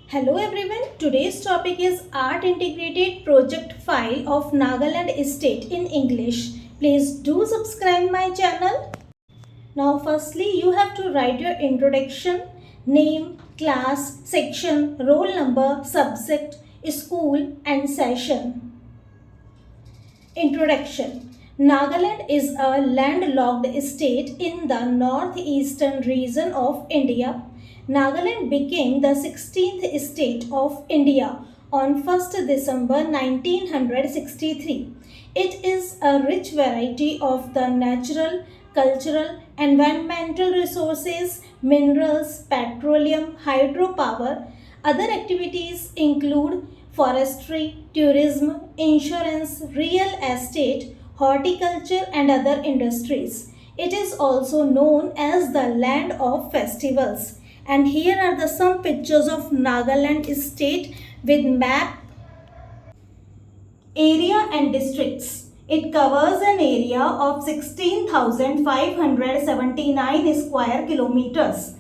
Hello everyone, today's topic is Art Integrated Project File of Nagaland State in English. Please do subscribe my channel. Now firstly you have to write your introduction, name, class, section, roll number, subject, school and session. Introduction. Nagaland is a landlocked state in the northeastern region of India. Nagaland became the 16th state of India on 1st December 1963. It is a rich variety of the natural, cultural, environmental resources, minerals, petroleum, hydropower. Other activities include forestry, tourism, insurance, real estate, horticulture and other industries. It is also known as the land of festivals. And here are the some pictures of Nagaland state with map, area and districts. It covers an area of 16,579 square kilometers.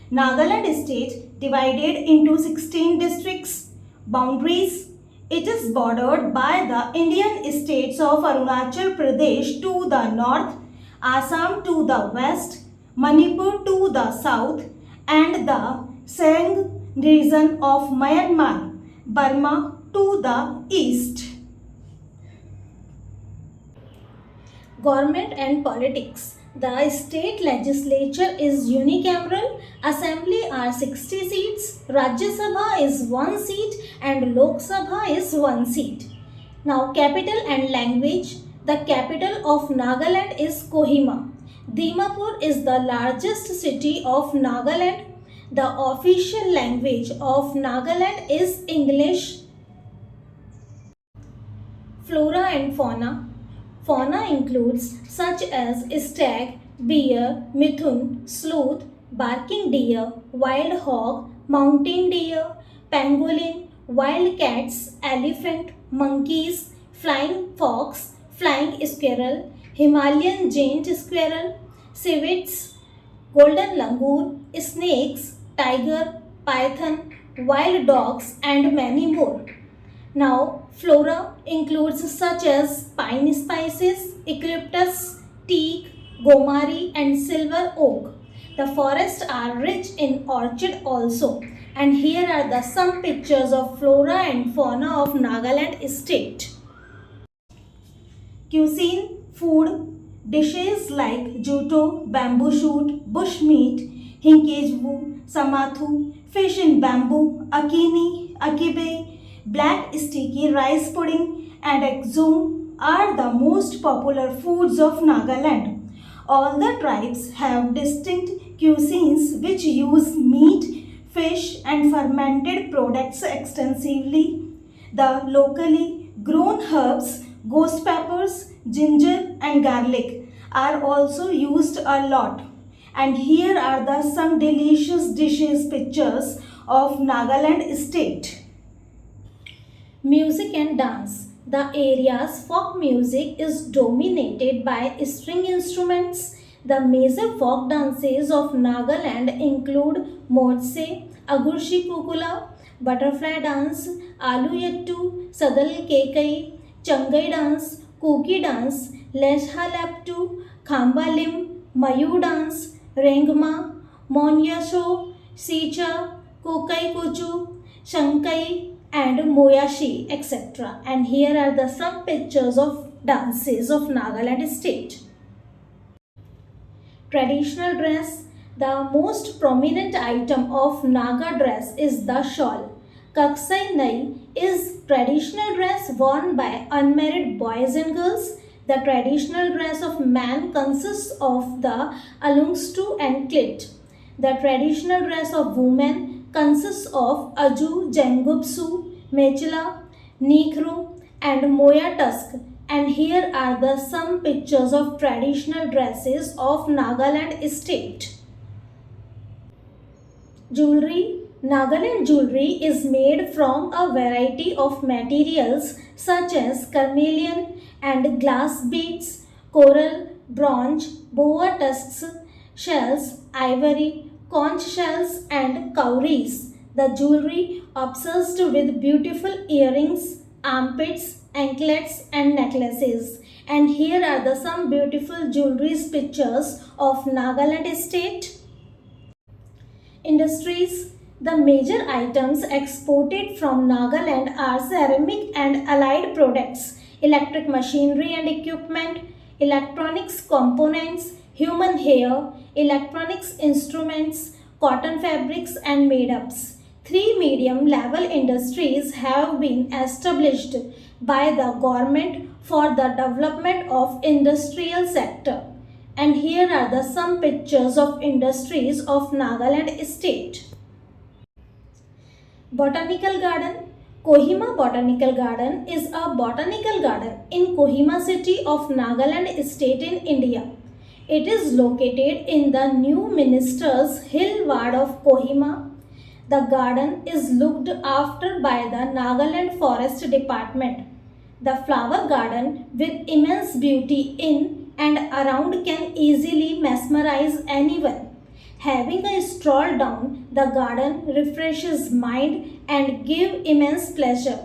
Nagaland state divided into 16 districts. Boundaries. It is bordered by the Indian states of Arunachal Pradesh to the north, Assam to the west, Manipur to the south, and the Siang region of Myanmar, Burma to the east. Government and politics. The state legislature is unicameral, assembly are 60 seats, Rajya Sabha is 1 seat and Lok Sabha is 1 seat. Now capital and language. The capital of Nagaland is Kohima. Dimapur is the largest city of Nagaland. The official language of Nagaland is English. Flora and fauna. Fauna includes such as stag, bear, mithun, sloth, barking deer, wild hog, mountain deer, pangolin, wild cats, elephant, monkeys, flying fox, flying squirrel, Himalayan giant squirrel, civets, golden langur, snakes, tiger, python, wild dogs and many more. Now, flora includes such as pine spices, eucalyptus, teak, gomari and silver oak. The forests are rich in orchid also. And here are the some pictures of flora and fauna of Nagaland state. Cuisine, food, dishes like juto, bamboo shoot, bush meat, hinkejvu, samathu, fish in bamboo, akini, akibe, black sticky rice pudding and exum are the most popular foods of Nagaland. All the tribes have distinct cuisines which use meat, fish and fermented products extensively. The locally grown herbs, ghost peppers, ginger and garlic are also used a lot. And here are the some delicious dishes pictures of Nagaland state. Music and dance. The area's folk music is dominated by string instruments. The major folk dances of Nagaland include Modse, Agurshi Kukula, Butterfly Dance, Alu Yettu, Sadal Kekai, Changai Dance, Kuki Dance, Lesha Laptu, Khambalim, Mayu Dance, Rengma, Monyasho, Sicha, Kukai Kuchu, Shankai, and Moyashi, etc. And here are the some pictures of dances of Nagaland state. Traditional dress. The most prominent item of Naga dress is the shawl. Kaksai Nai is traditional dress worn by unmarried boys and girls. The traditional dress of man consists of the alungstu and clit. The traditional dress of women consists of aju, jengupsu, mechila, nikru and moya tusk. And here are the some pictures of traditional dresses of Nagaland state. Jewelry. Nagaland jewelry is made from a variety of materials such as carnelian and glass beads, coral, bronze, boa tusks, shells, ivory, conch shells and cowries. The jewelry obsessed with beautiful earrings, armpits, anklets and necklaces. And here are the some beautiful jewelry pictures of Nagaland state. Industries. The major items exported from Nagaland are ceramic and allied products, electric machinery and equipment, electronics components, human hair, electronics instruments, cotton fabrics and made-ups. Three medium level industries have been established by the government for the development of industrial sector. And here are the some pictures of industries of Nagaland state. Botanical Garden. Kohima Botanical Garden is a botanical garden in Kohima city of Nagaland state in India. It is located in the New Ministers Hill ward of Kohima. The garden is looked after by the Nagaland Forest Department. The flower garden with immense beauty in and around can easily mesmerize anyone. Having a stroll down the garden refreshes mind and give immense pleasure.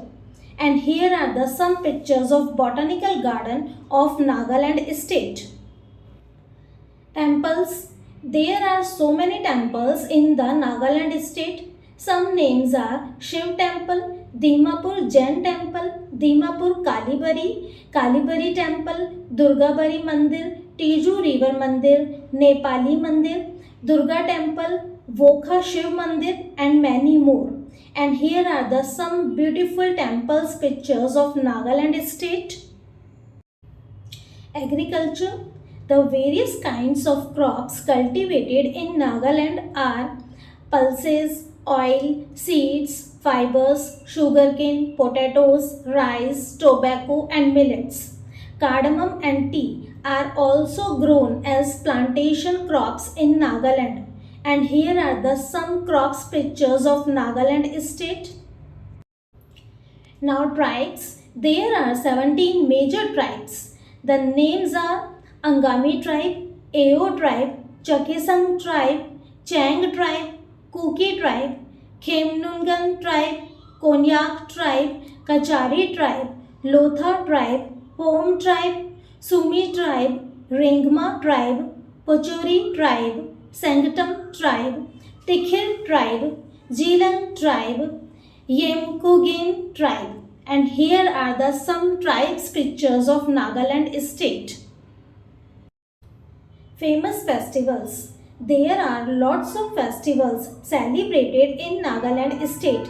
And here are the some pictures of botanical garden of Nagaland state. Temples. There are so many temples in the Nagaland state. Some names are Shiv Temple, Dimapur Jain Temple, Dimapur Kalibari Temple, Durgabari Mandir, Tiju River Mandir, Nepali Mandir, Durga Temple, Vokha Shiv Mandir and many more. And here are the some beautiful temples pictures of Nagaland state. Agriculture. The various kinds of crops cultivated in Nagaland are pulses, oil, seeds, fibers, sugarcane, potatoes, rice, tobacco and millets. Cardamom and tea are also grown as plantation crops in Nagaland. And here are the some crops pictures of Nagaland state. Now tribes. There are 17 major tribes. The names are Angami tribe, Ao tribe, Chakesang tribe, Chang tribe, Kuki tribe, Khemnungan tribe, Konyak tribe, Kachari tribe, Lotha tribe, Pom tribe, Sumi tribe, Rengma tribe, Pochori tribe, Sangtam tribe, Tikhir tribe, Jilang tribe, Yemkugin tribe. And here are the some tribes pictures of Nagaland state. Famous festivals. There are lots of festivals celebrated in Nagaland state.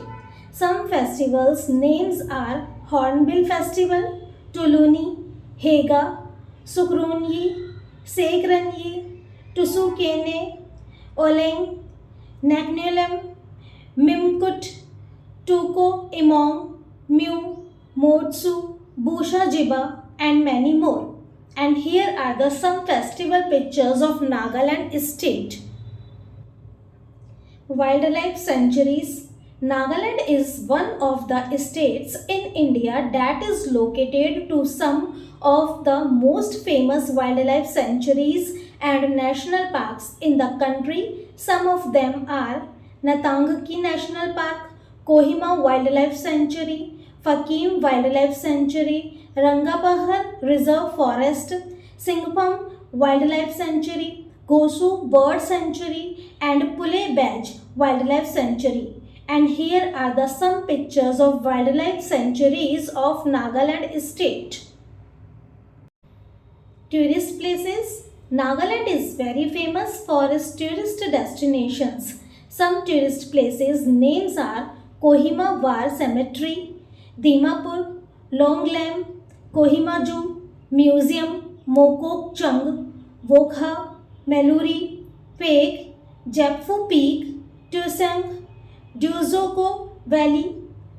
Some festivals names are Hornbill Festival, Tuluni, Hega, Sukrunyi, Sekranyi, Tusukene, Oleng, Nagnulem, Mimkut, Tuko Imong, Mew, Motsu, Busha Jiba and many more. And here are the some festival pictures of Nagaland state. Wildlife sanctuaries. Nagaland is one of the states in India that is located to some of the most famous wildlife sanctuaries and national parks in the country. Some of them are Natangaki National Park, Kohima Wildlife Sanctuary, Fakim Wildlife Sanctuary, Rangapahar Reserve Forest, Singpam Wildlife Sanctuary, Gosu Bird Sanctuary and Pule Badge Wildlife Sanctuary. And here are the some pictures of wildlife sanctuaries of Nagaland state. Tourist places. Nagaland is very famous for its tourist destinations. Some tourist places names are Kohima War Cemetery, Dimapur, Longlam, Kohima Zoo, Museum, Mokok Chung, Vokha, Meluri, Peg, Japfu Peak, Tusang, Duzoko Valley,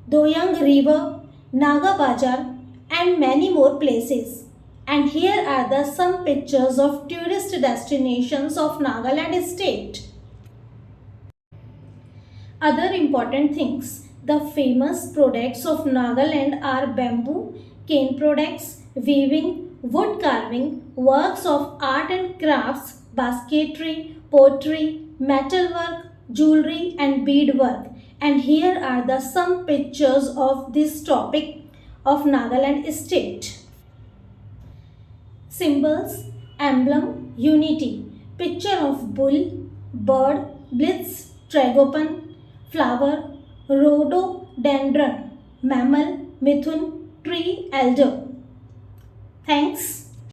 Doyang River, Naga Bajar and many more places. And here are the some pictures of tourist destinations of Nagaland state. Other important things. The famous products of Nagaland are bamboo, cane products, weaving, wood carving, works of art and crafts, basketry, pottery, metalwork, jewelry and beadwork. And here are the some pictures of this topic of Nagaland state. Symbols, emblem, unity. Picture of bull, bird, blitz, tragopan, flower, rhododendron, mammal, mithun, tree, elder. Thanks.